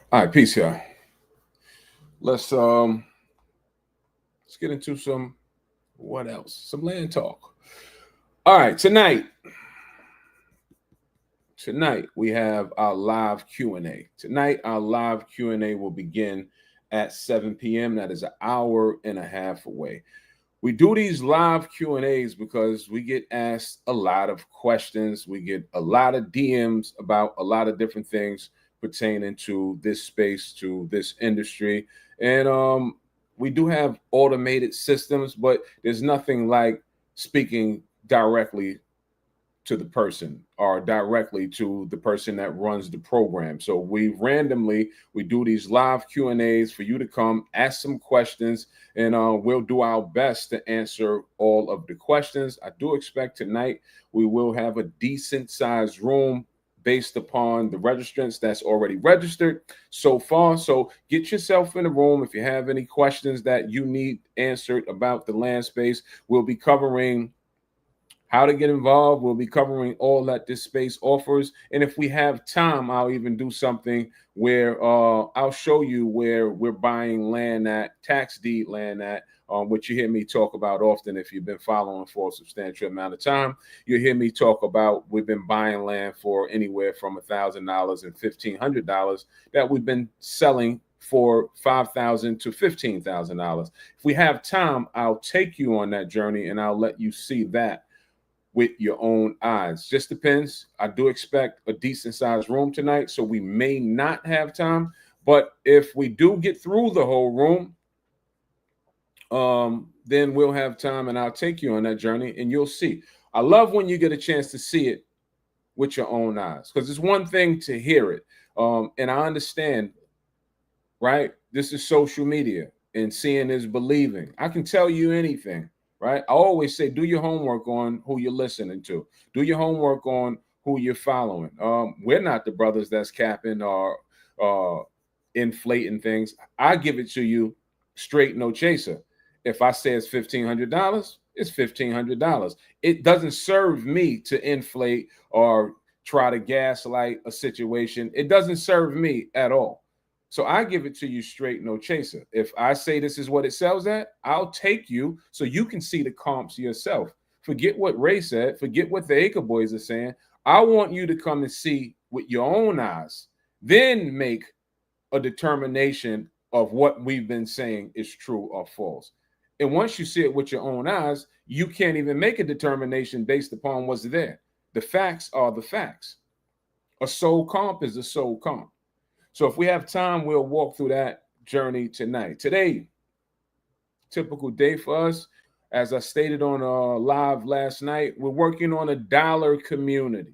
All right, peace, y'all. Let's get into some what else? Some land talk. All right, tonight we have our live Q&A. Tonight our live Q&A will begin at 7 p.m. That is an hour and a half away. We do these live Q&As because we get asked a lot of questions. We get a lot of DMs about a lot of different things pertaining to this space, to this industry. And we do have automated systems, but there's nothing like speaking directly to the person or directly to the person that runs the program. So we do these live Q&As for you to come ask some questions, and we'll do our best to answer all of the questions. I do expect tonight we will have a decent sized room based upon the registrants that's already registered so far. So get yourself in the room. If you have any questions that you need answered about the land space, we'll be covering how to get involved. We'll be covering all that this space offers. And if we have time, I'll even do something where I'll show you where we're buying land at, tax deed land at, which you hear me talk about often. If you've been following for a substantial amount of time, you hear me talk about we've been buying land for anywhere from $1,000 and $1,500 that we've been selling for $5,000 to $15,000. If we have time, I'll take you on that journey and I'll let you see that with your own eyes. Just depends. I do expect a decent sized room tonight, so we may not have time. But if we do get through the whole room, then we'll have time and I'll take you on that journey and you'll see. I love when you get a chance to see it with your own eyes, because it's one thing to hear it. And I understand, right? This is social media and seeing is believing. I can tell you anything. Right? I always say, do your homework on who you're listening to. Do your homework on who you're following. We're not the brothers that's capping or inflating things. I give it to you straight, no chaser. If I say it's $1,500, it's $1,500. It doesn't serve me to inflate or try to gaslight a situation. It doesn't serve me at all. So I give it to you straight, no chaser. If I say this is what it sells at, I'll take you so you can see the comps yourself. Forget what Ray said. Forget what the Acre Boys are saying. I want you to come and see with your own eyes, then make a determination of what we've been saying is true or false. And once you see it with your own eyes, you can't even make a determination based upon what's there. The facts are the facts. A sold comp is a sold comp. So if we have time, we'll walk through that journey tonight. Today, typical day for us. As I stated on live last night, we're working on a dollar community.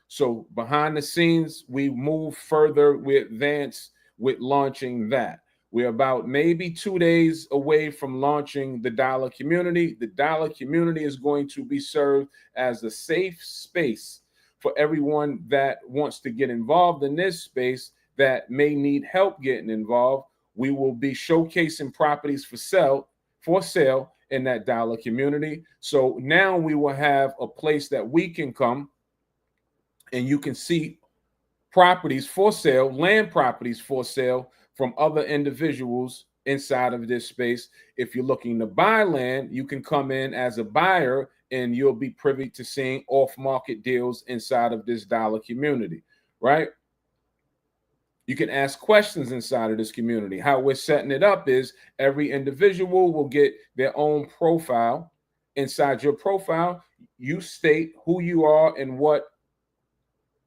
So behind the scenes, we move further, we advance with launching that. We're about maybe 2 days away from launching the dollar community. The dollar community is going to be served as a safe space for everyone that wants to get involved in this space that may need help getting involved. We will be showcasing properties for sale in that dollar community. So now we will have a place that we can come and you can see properties for sale, land properties for sale from other individuals inside of this space. If you're looking to buy land, you can come in as a buyer and you'll be privy to seeing off-market deals inside of this dollar community, right? You can ask questions inside of this community. How we're setting it up is every individual will get their own profile. Inside your profile, you state who you are and what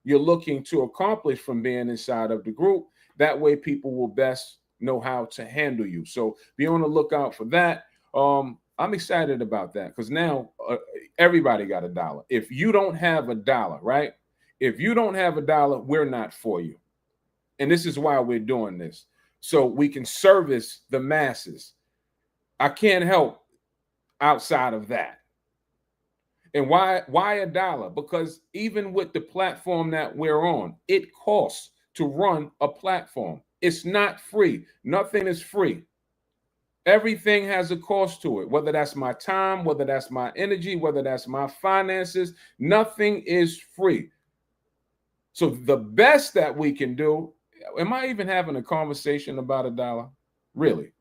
you're looking to accomplish from being inside of the group. That way people will best know how to handle you. So be on the lookout for that. I'm excited about that because now everybody got a dollar. If you don't have a dollar, right? If you don't have a dollar, we're not for you. And this is why we're doing this. So we can service the masses. I can't help outside of that. And why a dollar? Because even with the platform that we're on, it costs to run a platform. It's not free. Nothing is free. Everything has a cost to it, whether that's my time, whether that's my energy, whether that's my finances. Nothing is free. So the best that we can do, am I even having a conversation about a dollar? Really?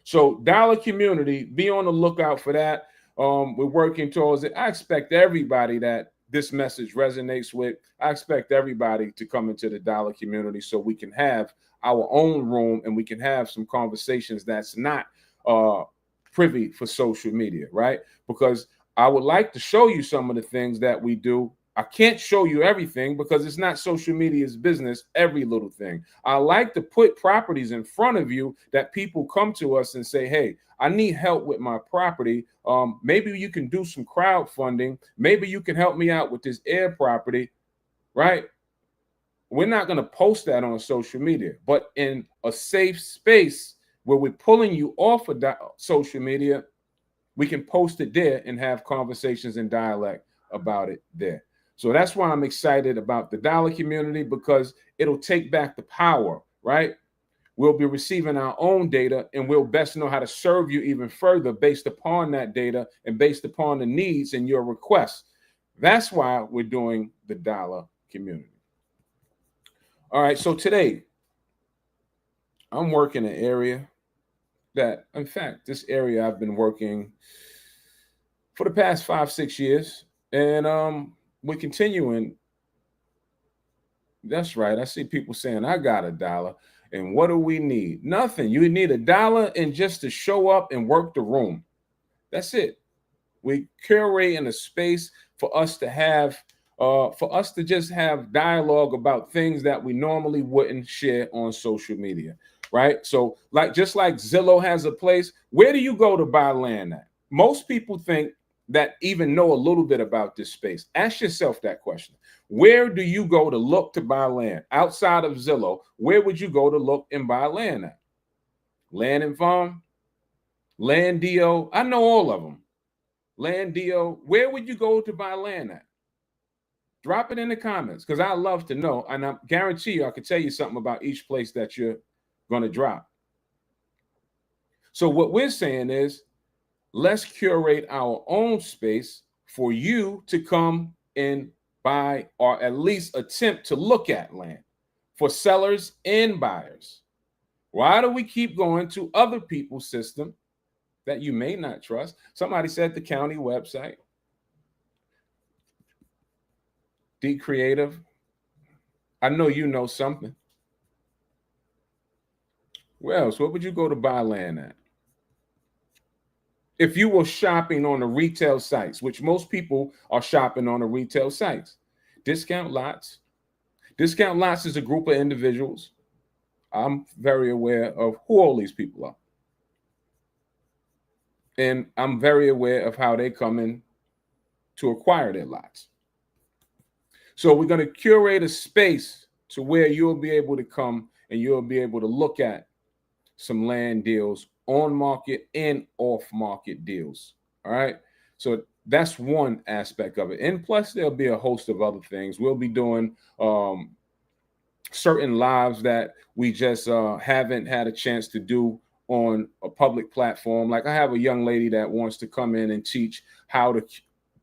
So dollar community, be on the lookout for that. We're working towards it. I expect everybody that this message resonates with. I expect everybody to come into the dollar community so we can have our own room and we can have some conversations that's not privy for social media, right? Because I would like to show you some of the things that we do. I can't show you everything because it's not social media's business, every little thing. I like to put properties in front of you that people come to us and say, hey, I need help with my property. Maybe you can do some crowdfunding. Maybe you can help me out with this air property, right? We're not going to post that on social media, but in a safe space where we're pulling you off of social media, we can post it there and have conversations in dialect about it there. So that's why I'm excited about the dollar community, because it'll take back the power, right? We'll be receiving our own data and we'll best know how to serve you even further based upon that data and based upon the needs and your requests. That's why we're doing the dollar community. All right, so today I'm working an area that, in fact, this area I've been working for the past 5-6 years, and we're continuing. That's right. I see people saying, I got a dollar. And what do we need? Nothing. You need a dollar and just to show up and work the room. That's it. We curate in a space for us to have, for us to just have dialogue about things that we normally wouldn't share on social media, right? So, just like Zillow has a place, where do you go to buy land at? Most people think that even know a little bit about this space. Ask yourself that question. Where do you go to look to buy land? Outside of Zillow, where would you go to look and buy land at? Land and Farm? Land DO? I know all of them. Land DO, where would you go to buy land at? Drop it in the comments because I love to know. And I guarantee you, I can tell you something about each place that you're going to drop. So what we're saying is, let's curate our own space for you to come and buy, or at least attempt to look at land, for sellers and buyers. Why do we keep going to other people's system that you may not trust? Somebody said the county website. D Creative, I know you know something. Where else? What would you go to buy land at? If you were shopping on the retail sites, which most people are shopping on the retail sites, discount lots. Discount lots is a group of individuals. I'm very aware of who all these people are. And I'm very aware of how they come in to acquire their lots. So we're going to curate a space to where you'll be able to come and you'll be able to look at some land deals, on market and off market deals. All right. So that's one aspect of it. And plus, there'll be a host of other things. We'll be doing certain lives that we just haven't had a chance to do on a public platform. Like I have a young lady that wants to come in and teach how to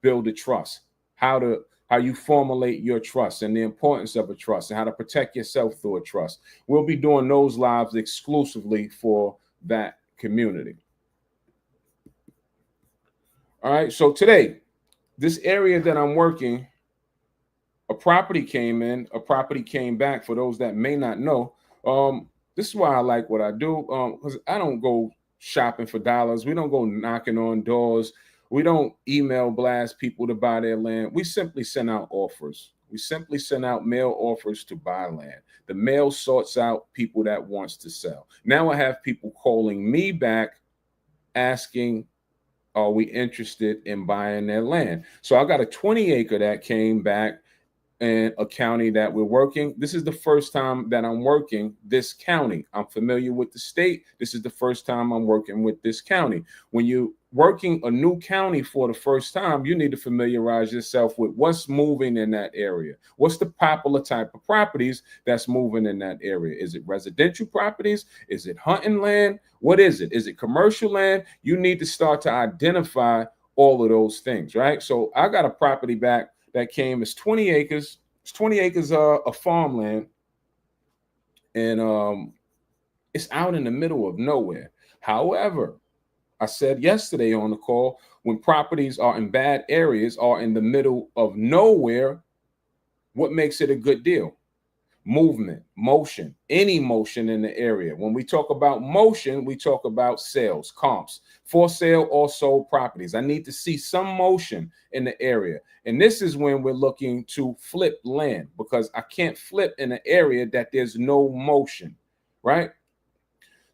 build a trust, how you formulate your trust and the importance of a trust and how to protect yourself through a trust. We'll be doing those lives exclusively for that community. All right. So today, this area that I'm working, a property came in, a property came back. For those that may not know, this is why I like what I do, because I don't go shopping for dollars. We don't go knocking on doors. We don't email blast people to buy their land. We simply send out offers. We simply send out mail offers to buy land. The mail sorts out people that wants to sell. Now I have people calling me back asking, are we interested in buying their land? So I got a 20 acre that came back in a county that we're working. This is the first time that I'm working this county. I'm familiar with the state. This is the first time I'm working with this county. When you're working a new county for the first time, you need to familiarize yourself with what's moving in that area. What's the popular type of properties that's moving in that area? Is it residential properties? Is it hunting land? What is it? Is it commercial land? You need to start to identify all of those things, right? So I got a property back that came as 20 acres. It's 20 acres of farmland, and it's out in the middle of nowhere. However, I said yesterday on the call, when properties are in bad areas or in the middle of nowhere, what makes it a good deal? Movement, motion, any motion in the area. When we talk about motion, we talk about sales, comps, for sale or sold properties. I need to see some motion in the area. And this is when we're looking to flip land, because I can't flip in an area that there's no motion, right?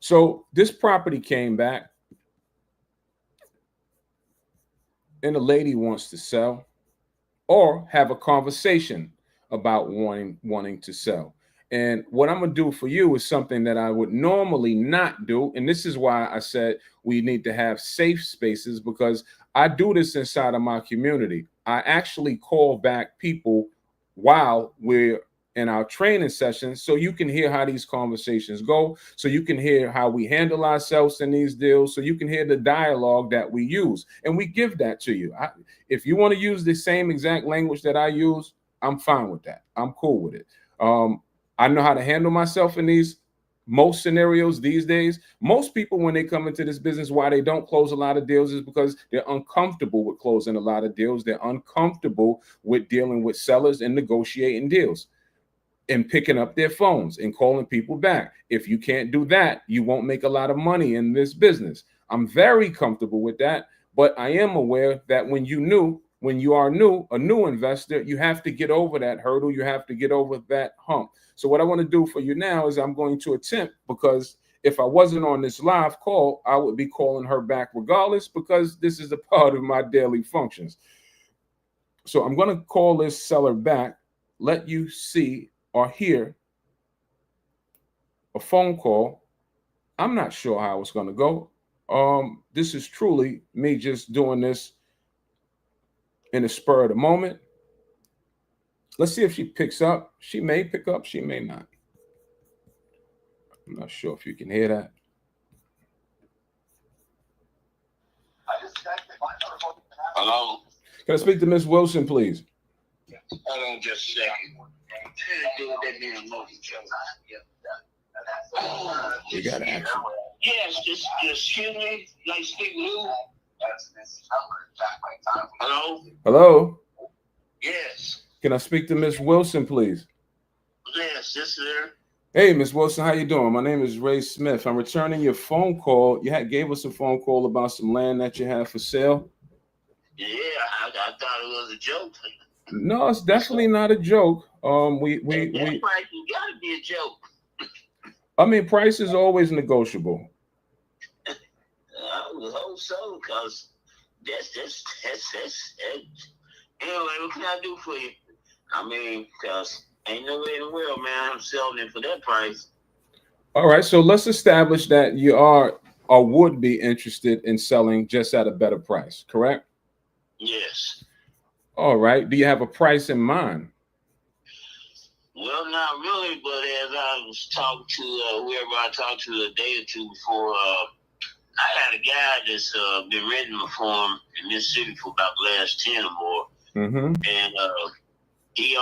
So this property came back and the lady wants to sell or have a conversation about wanting to sell. And what I'm going to do for you is something that I would normally not do. And this is why I said we need to have safe spaces, because I do this inside of my community. I actually call back people while we're in our training sessions, so you can hear how these conversations go, so you can hear how we handle ourselves in these deals, so you can hear the dialogue that we use. And we give that to you. If you want to use the same exact language that I use, I'm fine with that. I'm cool with it. I know how to handle myself in these most scenarios these days. Most people, when they come into this business, why they don't close a lot of deals is because they're uncomfortable with closing a lot of deals. They're uncomfortable with dealing with sellers and negotiating deals and picking up their phones and calling people back. If you can't do that, you won't make a lot of money in this business. I'm very comfortable with that, but I am aware that when you are a new investor, you have to get over that hurdle. You have to get over that hump. So what I want to do for you now is I'm going to attempt, because if I wasn't on this live call, I would be calling her back regardless, because this is a part of my daily functions. So I'm going to call this seller back, let you see or hear a phone call. I'm not sure how it's going to go. This is truly me just doing this in the spur of the moment. Let's see if she picks up. She may pick up, she may not. I'm not sure if you can hear that. Hello? Can I speak to Miss Wilson, please? Hold on just a second. You got action. Yes, just excuse me. Like speak Lou. Hello? Hello? Yes. Can I speak to Miss Wilson, please? Yes, this is her. Hey, Miss Wilson, how you doing? My name is Ray Smith. I'm returning your phone call. You gave us a phone call about some land that you have for sale. Yeah, I thought it was a joke. No, it's definitely not a joke. That price has got to be a joke. I mean, price is always negotiable. I would hope so, because that's anyway, what can I do for you? I mean, because ain't no way in the world, man, I'm selling it for that price. All right, so let's establish that you are or would be interested in selling just at a better price, correct? Yes. All right. Do you have a price in mind? Well, not really, but as I was talking to whoever I talked to a day or two before, I had a guy that's been renting for him in Mississippi for about the last 10 or more. Mm-hmm. And he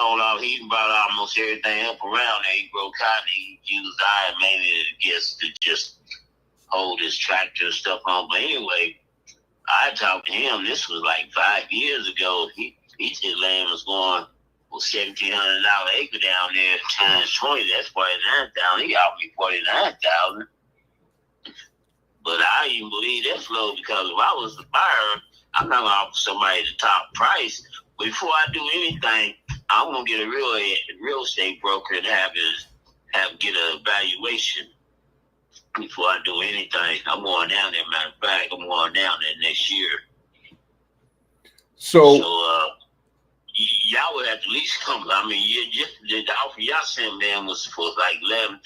brought almost everything up around there. He broke cotton. He used iron maybe, I guess, to just hold his tractor and stuff on. But anyway, I talked to him. This was like 5 years ago. He said land was going for $1,700 acre down there times 20. That's $49,000. He offered me $49,000. But I didn't believe that low, because if I was the buyer, I'm not gonna offer somebody the top price. But before I do anything, I want to get a real estate broker and get a valuation before I do anything. I'm going down there. Matter of fact, I'm going down there next year. So y'all would have to at least come. I mean, the offer y'all sent, man, was for like $11,000.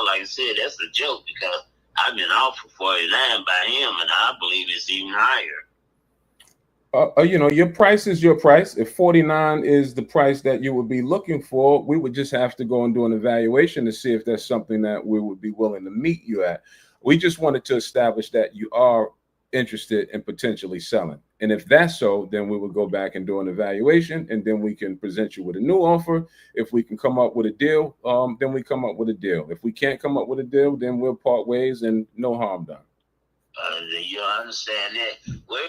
Like I said, that's a joke because I've been offered 49 by him, and I believe it's even higher. You know, your price is your price. If 49 is the price that you would be looking for, we would just have to go and do an evaluation to see if that's something that we would be willing to meet you at. We just wanted to establish that you are interested in potentially selling. And if that's so, then we would go back and do an evaluation, and then we can present you with a new offer. If we can come up with a deal, then we come up with a deal. If we can't come up with a deal, then we'll part ways and no harm done. You understand that? Well,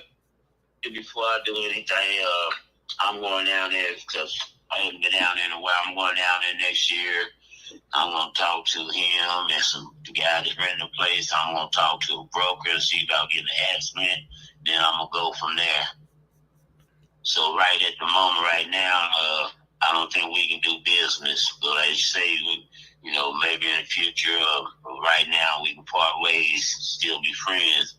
before I do anything, I'm going down there because I haven't been down there in a while. I'm going down there next year. I'm going to talk to him and some guy that's renting the place. I'm going to talk to a broker and see about getting an estimate. Then I'm going to go from there. So right at the moment, right now, I don't think we can do business. But as you say, you know, maybe in the future, right now we can part ways, still be friends.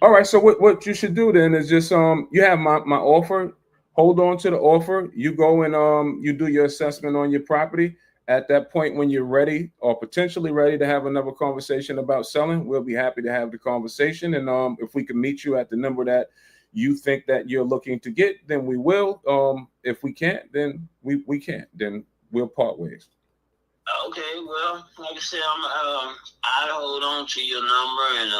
All right. So what you should do then is just you have my offer. Hold on to the offer. You go and you do your assessment on your property. At that point, when you're ready or potentially ready to have another conversation about selling, we'll be happy to have the conversation. And if we can meet you at the number that you think that you're looking to get, then we will. If we can't, then we can't. Then we'll part ways. Okay, well, like I said, I'll hold on to your number and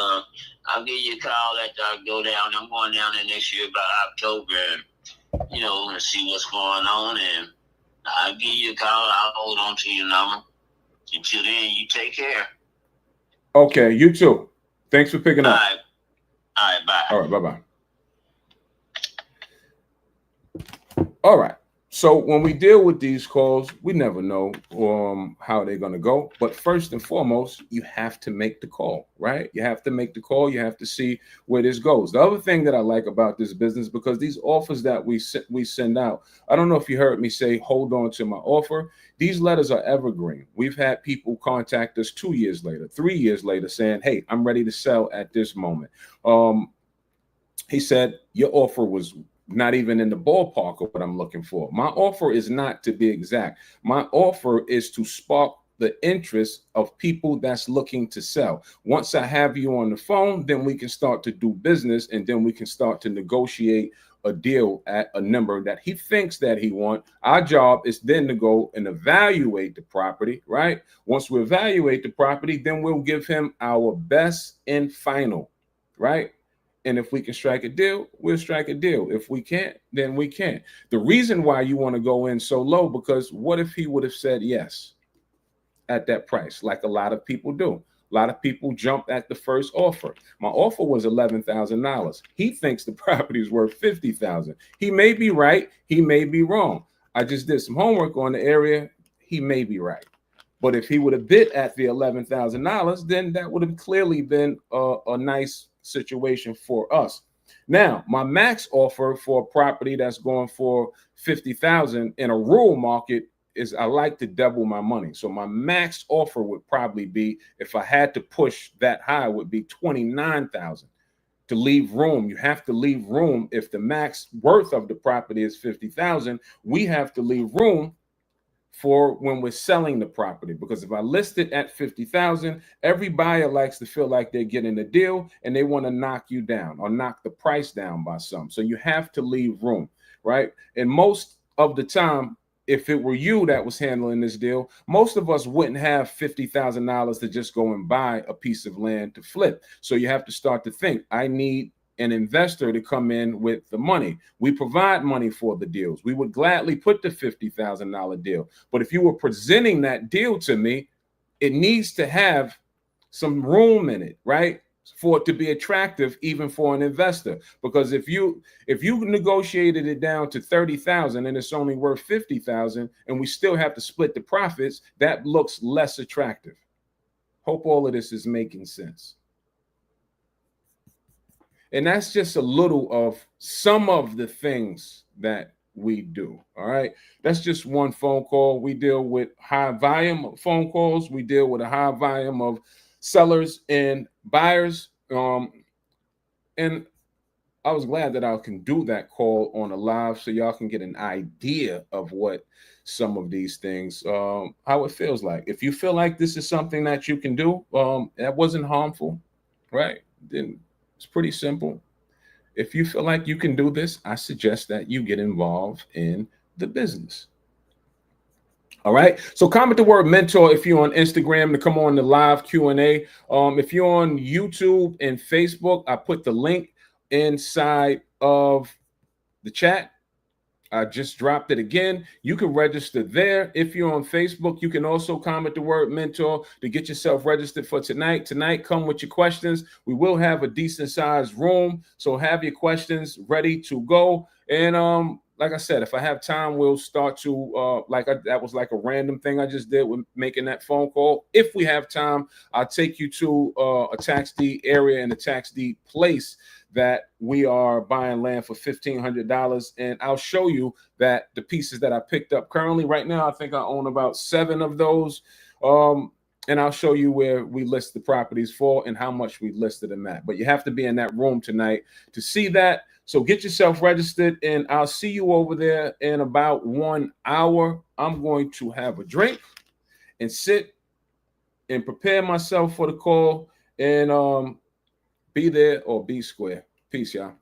I'll give you a call after I go down. I'm going down there next year about October, and, you know, and see what's going on. And I'll give you a call. I'll hold on to your number. Until then, you take care. Okay, you too. Thanks for picking up. All right, bye. All right, bye-bye. All right. So when we deal with these calls, we never know how they're going to go. But first and foremost, you have to make the call, right? You have to make the call. You have to see where this goes. The other thing that I like about this business, because these offers that we send out, I don't know if you heard me say, hold on to my offer. These letters are evergreen. We've had people contact us 2 years later, 3 years later saying, hey, I'm ready to sell at this moment. He said, your offer was not even in the ballpark of what I'm looking for. My offer is not to be exact. My offer is to spark the interest of people that's looking to sell. Once I have you on the phone, then we can start to do business, and then we can start to negotiate a deal at a number that he thinks that he wants. Our job is then to go and evaluate the property, right? Once we evaluate the property, then we'll give him our best and final, right? And if we can strike a deal, we'll strike a deal. If we can't, then we can't. The reason why you want to go in so low, because what if he would have said yes at that price, like a lot of people do? A lot of people jump at the first offer. My offer was $11,000. He thinks the property is worth $50,000. He may be right. He may be wrong. I just did some homework on the area. He may be right. But if he would have bid at the $11,000, then that would have clearly been a nice situation for us. Now, my max offer for a property that's going for $50,000 in a rural market is I like to double my money. So my max offer would probably be, if I had to push that high, would be $29,000 to leave room. You have to leave room. If the max worth of the property is $50,000, we have to leave room for when we're selling the property, because if I list it at $50,000, every buyer likes to feel like they're getting a deal and they want to knock you down or knock the price down by some. So you have to leave room, right? And most of the time, if it were you that was handling this deal, most of us wouldn't have $50,000 to just go and buy a piece of land to flip. So you have to start to think, I need an investor to come in with the money. We provide money for the deals. We would gladly put the $50,000 deal. But if you were presenting that deal to me, it needs to have some room in it, right? For it to be attractive, even for an investor. Because if you negotiated it down to $30,000 and it's only worth $50,000, and we still have to split the profits, that looks less attractive. Hope all of this is making sense. And that's just a little of some of the things that we do. All right. That's just one phone call. We deal with high volume of phone calls. We deal with a high volume of sellers and buyers. And I was glad that I can do that call on a live so y'all can get an idea of what some of these things, how it feels like. If you feel like this is something that you can do, that wasn't harmful, right? Then it's pretty simple. If you feel like you can do this, I suggest that you get involved in the business. All right. So comment the word mentor if you're on Instagram to come on the live Q&A. If you're on YouTube and Facebook, I put the link inside of the chat. I just dropped it again. You can register there. If you're on Facebook, you can also comment the word mentor to get yourself registered for tonight. Tonight, come with your questions. We will have a decent sized room, so have your questions ready to go. And like I said, if I have time, we'll start to that was like a random thing I just did with making that phone call. If we have time, I'll take you to a tax deed area and a tax deed place that we are buying land for $1,500, and I'll show you that the pieces that I picked up currently right now, I think I own about 7 of those, and I'll show you where we list the properties for and how much we listed them at. But you have to be in that room tonight to see that. So get yourself registered, and I'll see you over there in about 1 hour. I'm going to have a drink and sit and prepare myself for the call, and be there or be square. Peace, y'all.